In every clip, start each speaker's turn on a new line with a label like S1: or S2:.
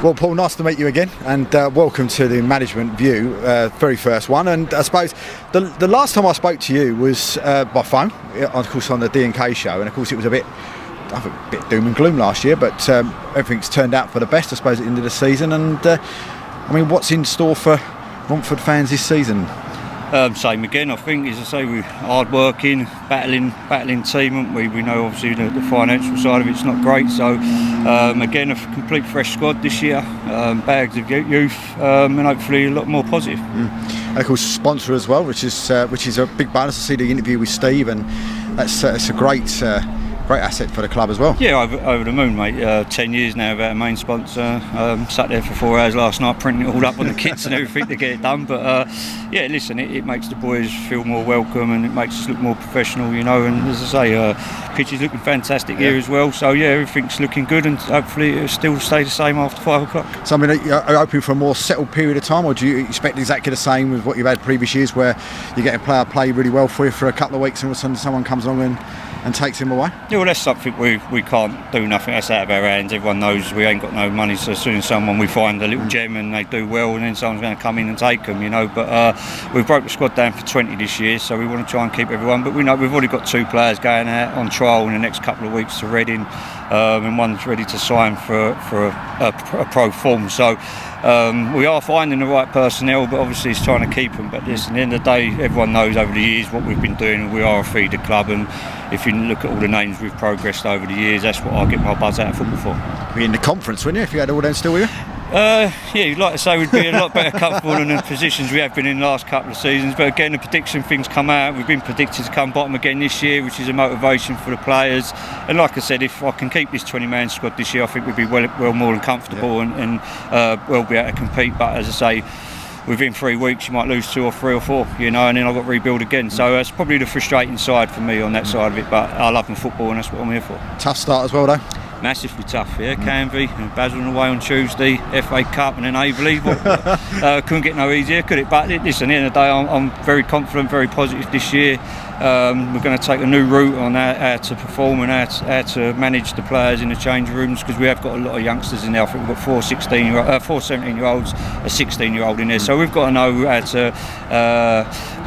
S1: Well, Paul, nice to meet you again, and welcome to the Management View, very first one. And I suppose the last time I spoke to you was by phone, of course, on the D&K show, and of course it was a bit doom and gloom last year, but everything's turned out for the best, I suppose, at the end of the season. And I mean, what's in store for Romford fans this season?
S2: Same again, I think. As I say, we're hard working, battling team, aren't we? We know obviously the financial side of it's not great, so again, a complete fresh squad this year, bags of youth, and hopefully a lot more positive.
S1: And of course, sponsor as well, which is a big bonus. I see the interview with Steve, and that's a great asset for the club as well.
S2: Yeah, over the moon, mate. 10 years now without a main sponsor. Sat there for 4 hours last night printing it all up on the kits and everything to get it done. But yeah, listen, it makes the boys feel more welcome, and it makes us look more professional, you know. And as I say, pitch is looking fantastic here as well. So yeah, everything's looking good, and hopefully it'll still stay the same after 5 o'clock.
S1: So I mean, are you hoping for a more settled period of time, or do you expect exactly the same with what you've had previous years, where you get a player play really well for you for a couple of weeks, and all of a sudden someone comes along and takes him away?
S2: Yeah, well, that's something we can't do nothing. That's out of our hands. Everyone knows we ain't got no money, so as soon as someone we find a little gem and they do well, and then someone's going to come in and take them, you know. But we've broke the squad down for 20 this year, so we want to try and keep everyone. But we know we've already got 2 players going out on trial in the next couple of weeks to Reading, and one's ready to sign for a pro form. So we are finding the right personnel, but obviously it's trying to keep them. But listen, at the end of the day, everyone knows over the years what we've been doing. We are a feeder club, and if you look at all the names we've progressed over the years, that's what I get my buzz out of football for.
S1: Be in the conference, wouldn't you, if you had all them still with you?
S2: Yeah, you'd like to say we'd be a lot better comfortable than the positions we have been in the last couple of seasons. But again, the prediction things come out. We've been predicted to come bottom again this year, which is a motivation for the players. And like I said, if I can keep this 20-man squad this year, I think we'd be well more than comfortable and well be able to compete. But as I say, within 3 weeks you might lose 2 or 3 or 4, you know, and then I've got to rebuild again. So that's probably the frustrating side for me on that side of it. But I love my football, and that's what I'm here for.
S1: Tough start as well, though.
S2: Massively tough, yeah. Canvey and Basel away on Tuesday, FA Cup, and then Averley. Couldn't get no easier, could it? But listen, at the end of the day, I'm very confident, very positive this year. We're going to take a new route on how to perform and how to manage the players in the change rooms, because we have got a lot of youngsters in there. I think we've got 4 17-year-olds, a 16-year-old in there. So we've got to know how to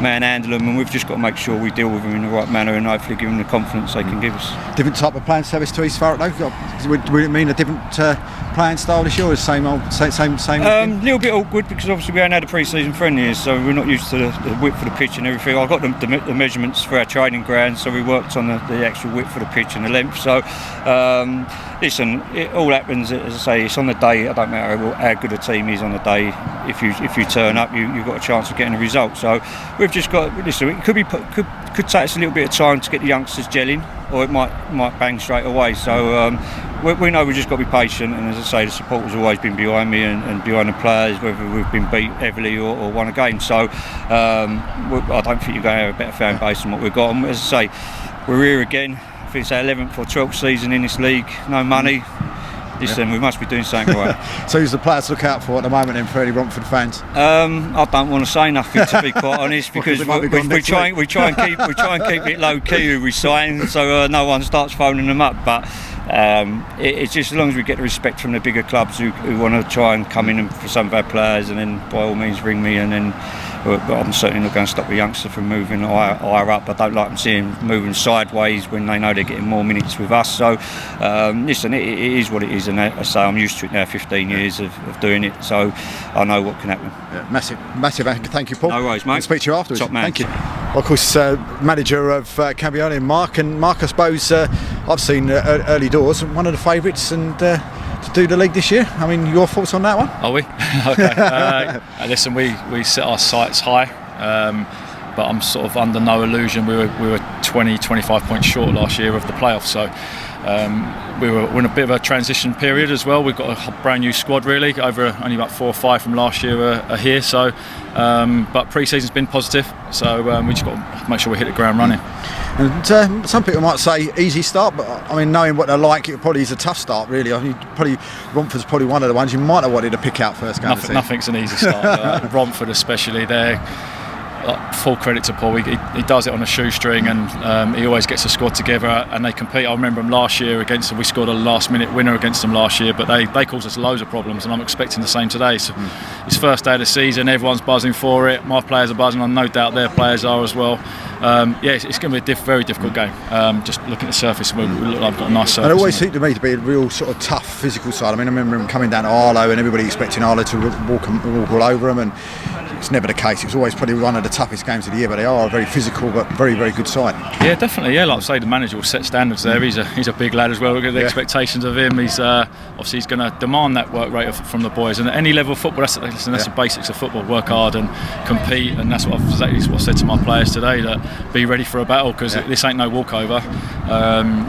S2: manhandle them, and we've just got to make sure we deal with them in the right manner, and hopefully give them the confidence they can give us.
S1: Different type of playing service to East Thurrock, though? Would it mean a different playing style this year, or the same?
S2: Little bit awkward, because obviously we haven't had a pre-season for any years, so we're not used to the width of the pitch and everything. I got the measurements for our training ground, so we worked on the actual width of the pitch and the length. So listen, it all happens, as I say, it's on the day. It don't matter how good a team is on the day. If you turn up, you've got a chance of getting a result. So we've just got, listen, it could take us a little bit of time to get the youngsters gelling, or it might bang straight away. So we know we've just got to be patient, and as I say, the support has always been behind me and behind the players, whether we've been beat heavily or won a game. So I don't think you're going to have a better fan base than what we've got. And as I say, we're here again. I think it's our 11th or 12th season in this league. No money. Listen, we must be doing something right.
S1: So who's the players to look out for at the moment then for any Romford fans?
S2: I don't want to say nothing, to be quite honest, because we try and keep it low key who we sign, so no one starts phoning them up. But it's just as long as we get the respect from the bigger clubs who want to try and come in for some of our players, and then by all means ring me, and then I'm certainly not going to stop the youngster from moving higher up. I don't like them seeing moving sideways when they know they're getting more minutes with us. So listen, it is what it is, and I say I'm used to it now. 15 years of doing it, so I know what can happen.
S1: Yeah, massive thank you, Paul.
S2: No worries, mate.
S1: I'll speak to you afterwards.
S2: Top man.
S1: Thank you. Well, of course, manager of Canvey Island, Mark, I suppose I've seen early doors, one of the favourites, and to do the league this year. I mean, your thoughts on that one?
S3: Are we? Okay. Listen, we set our sights high, but I'm sort of under no illusion. We were 20-25 points short last year of the playoffs, so we were in a bit of a transition period as well. We've got a brand new squad, really. Only about 4 or 5 from last year are here. So, but pre-season's been positive. So we just got to make sure we hit the ground running.
S1: And some people might say easy start, but I mean, knowing what they're like, it probably is a tough start, really. I mean, Romford's probably one of the ones you might have wanted to pick out first.
S3: Nothing's an easy start. Romford, especially, they're full credit to Paul. He does it on a shoestring, and he always gets a squad together, and they compete. I remember him last year against them. We scored a last-minute winner against them last year, but they caused us loads of problems, and I'm expecting the same today. So it's first day of the season, everyone's buzzing for it. My players are buzzing, and no doubt their players are as well. It's going to be a very difficult game. Just looking at the surface, we look like we've got a nice surface.
S1: And it always seemed to me to be a real sort of tough physical side. I mean, I remember him coming down to Arlo and everybody expecting Arlo to walk all over him, and it's never the case. It was always probably one of the toughest games of the year, but they are a very physical but very, very good side.
S3: Yeah, definitely. Yeah, like I say, the manager will set standards there. He's a big lad as well. Look at the expectations of him. He's obviously he's going to demand that work rate from the boys. And at any level of football, that's the basics of football. Work hard and compete, and that's what I said to my players today. That be ready for a battle, because this ain't no walkover.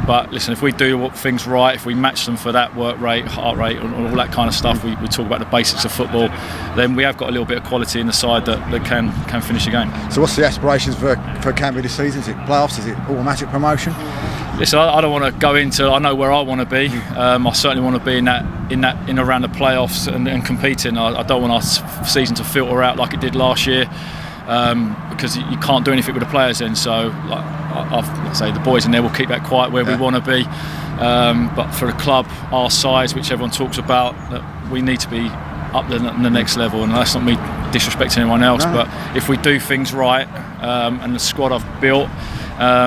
S3: But listen, if we do things right, if we match them for that work rate, heart rate, and all that kind of stuff, we talk about the basics of football, then we have got a little bit of quality in the side that can finish a game.
S1: So what's the aspirations for Canvey this season? Is it playoffs? Is it automatic promotion?
S3: Listen, I don't want to go into. I know where I want to be. I certainly want to be in around the playoffs and competing. I don't want our season to filter out like it did last year, because you can't do anything with the players then. So I say the boys in there will keep that quiet where we want to be. But for the club our size, which everyone talks about, that we need to be up the next level, and that's not me disrespecting anyone else. No. But if we do things right, and the squad I've built,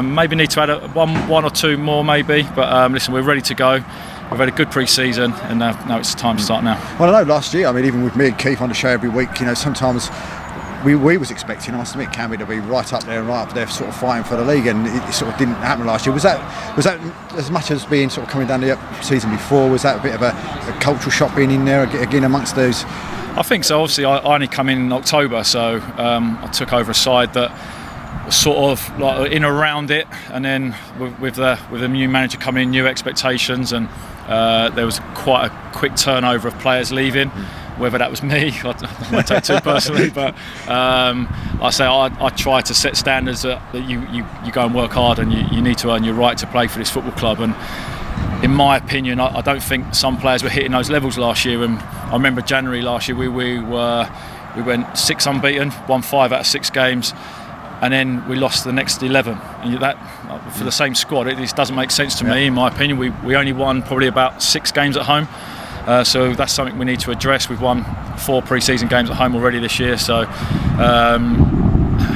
S3: maybe need to add one or two more maybe. But listen, we're ready to go. We've had a good pre-season, and now it's time to start now.
S1: Well, I know last year, I mean, even with me and Keith on the show every week, sometimes we was expecting, I must admit, Canvey to be right up there sort of fighting for the league, and it sort of didn't happen last year. Was that as much as being sort of coming down the season before? Was that a bit of a cultural shock being in there again amongst those?
S3: I think so. Obviously, I only come in October, so I took over a side that was sort of like in around it, and then with the new manager coming in, new expectations, and there was quite a quick turnover of players leaving. Whether that was me, I won't take it too personally, but I try to set standards that you go and work hard, and you need to earn your right to play for this football club. And in my opinion, I don't think some players were hitting those levels last year. And I remember January last year, we went 6 unbeaten, won 5 out of 6 games, and then we lost the next 11. And that, for the same squad, it doesn't make sense to me. In my opinion, we only won probably about 6 games at home. So that's something we need to address. We've won 4 pre-season games at home already this year. So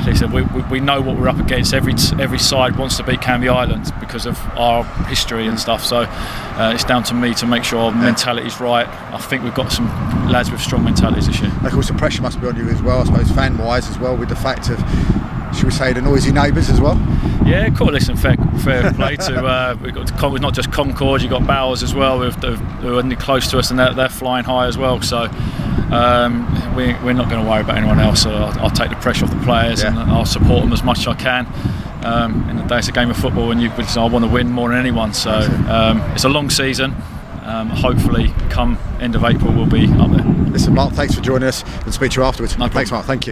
S3: listen, we know what we're up against. Every side wants to beat Canvey Island because of our history and stuff. So it's down to me to make sure our mentality's right. I think we've got some lads with strong mentalities this year.
S1: Of course, the pressure must be on you as well, I suppose, fan-wise as well, with the fact of, should we say, the noisy neighbours as well?
S3: Yeah, cool. Listen, fair play to we've got not just Concord, you've got Bowers as well, who are close to us, and they're flying high as well. So we're not going to worry about anyone else. So I'll take the pressure off the players, and I'll support them as much as I can. In the day, it's a game of football, and I want to win more than anyone. So it's a long season. Hopefully, come end of April, we'll be up there.
S1: Listen, Mark, thanks for joining us, and speak to you afterwards.
S3: No problem.
S1: Thanks, Mark. Thank you.